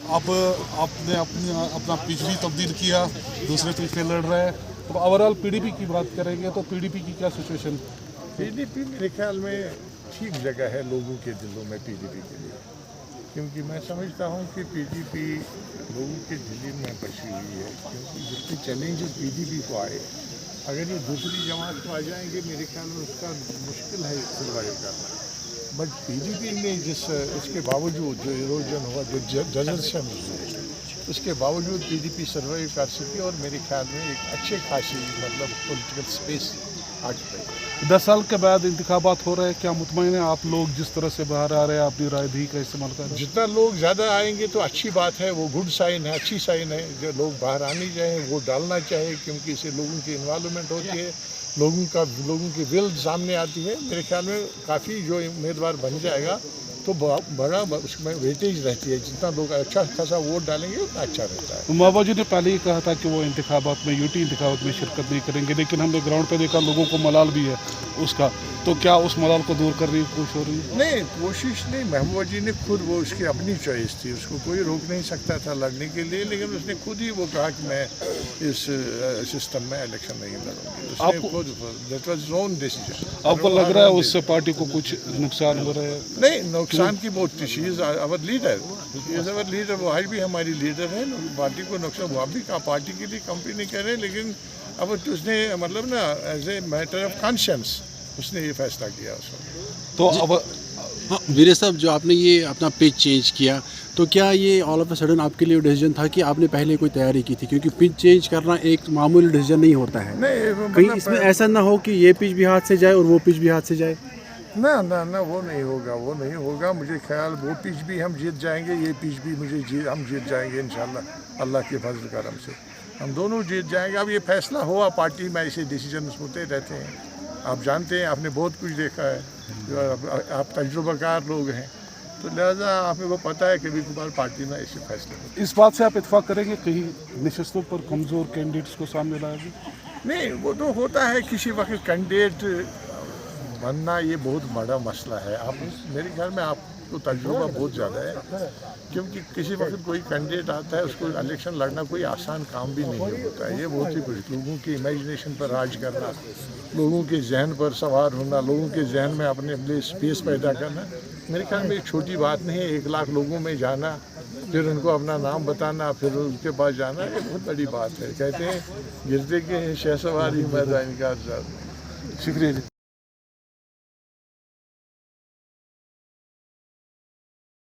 अब आपने अपना पिच भी तब्दील किया, दूसरे पिच पे लड़ रहे हैं। तो ओवरऑल पीडीपी की बात करेंगे तो पीडीपी की क्या सिचुएशन? पीडीपी मेरे ख्याल में ठीक जगह है लोगों के दिलों में पीडीपी के लिए, क्योंकि मैं समझता हूँ कि पीडीपी लोगों के दिल में बसी हुई है, क्योंकि जितने चैलेंजेस पीडीपी को आए, अगर ये दूसरी जमात को आ जाएंगे मेरे ख्याल में उसका मुश्किल है सर्वाइव करना। बट पीडीपी ने उसके बावजूद जो इरोजन हुआ, जो डिजर्शन हुई, उसके बावजूद पीडीपी सर्वाइव कर सकी और मेरे ख्याल में एक अच्छे खासी पॉलिटिकल स्पेस ऑक्यूपाई। 10 साल के बाद इंतखाबात हो रहे हैं, क्या मुतमईन हैं आप लोग जिस तरह से बाहर आ रहे हैं अपनी राय दी का इस्तेमाल कर रहे हैं? जितना लोग ज़्यादा आएंगे तो अच्छी बात है, वो गुड साइन है, अच्छी साइन है। जो लोग बाहर आने चाहें वो डालना चाहिए, क्योंकि इससे लोगों की इन्वॉल्वमेंट होती है, लोगों की विल सामने आती है। मेरे ख्याल में काफ़ी जो उम्मीदवार बन जाएगा तो बड़ा उसमें वेटेज रहती है, जितना लोग अच्छा खासा वोट डालेंगे उतना अच्छा रहता है। महबूबा जी ने पहले ही कहा था कि वो इंतखाबात में यूटी इंतखाबात में शिरकत नहीं करेंगे, लेकिन हमने ग्राउंड पे देखा लोगों को मलाल भी है उसका, तो क्या उस मलाल को दूर करने की कोशिश हो रही है? नहीं, कोशिश नहीं। महबूबा जी ने खुद, वो उसकी अपनी चॉइस थी, उसको कोई रोक नहीं सकता था लड़ने के लिए, लेकिन उसने खुद ही वो कहा कि मैं इस सिस्टम में इलेक्शन नहीं लड़ूंगी। उसने खुद, दैट वाज ओन डिसीजन। आपको लग रहा है उससे पार्टी को कुछ नुकसान हो रहा है? नहीं, नुकसान की बहुत, she is our leader, our leader, वो आज भी हमारी लीडर है। पार्टी को नुकसान, वो आप भी कहा पार्टी के लिए कंपनी नहीं कर रहे, लेकिन अब उसने मतलब ना as a matter of conscience उसने ये फैसला किया उसको। तो अब हाँ वीरे साहब, जो आपने ये अपना पिच चेंज किया, तो क्या ये ऑल ऑफ अ सडन आपके लिए डिसीजन था कि आपने पहले कोई तैयारी की थी? क्योंकि पिच चेंज करना एक मामूली डिसीजन नहीं होता है। नहीं, कहीं इसमें ऐसा ना हो कि ये पिच भी हाथ से जाए और वो पिच भी हाथ से जाए। ना ना ना, वो नहीं होगा, वो नहीं होगा। मुझे ख्याल वो पिच भी हम जीत जाएंगे, ये पिच भी हम जीत जाएंगे इंशाल्लाह, अल्लाह के फजल करम से हम दोनों जीत जाएंगे। अब ये फैसला हुआ, पार्टी में ऐसे डिसीजन होते रहते हैं, आप जानते हैं, आपने बहुत कुछ देखा है, आप तजुर्बाकार लोग हैं, तो लिहाजा आपको वो पता है कभी कभार पार्टी में ऐसे फैसले होते इस बात से आप इत्फाक करेंगे कहीं निशस्तों पर कमज़ोर कैंडिडेट्स को सामने लाया जाए? नहीं, वो तो होता है किसी वक्त कैंडिडेट बनना, ये बहुत बड़ा मसला है। आप, मेरे ख्याल में आपको तजुर्बा बहुत ज़्यादा है, क्योंकि किसी वक्त कोई कैंडिडेट आता है, उसको इलेक्शन लड़ना कोई आसान काम भी नहीं होता है। ये बहुत ही कुछ, लोगों की इमेजिनेशन पर राज करना, लोगों के जहन पर सवार होना, लोगों के जहन में अपने लिए स्पेस पैदा करना, मेरे ख्याल में एक छोटी बात नहीं है। 1 लाख लोगों में जाना, फिर उनको अपना नाम बताना, फिर उनके पास जाना, ये बहुत बड़ी बात है। कहते हैं गिरते के शहसवार ही मैदान का। शुक्रिया जी।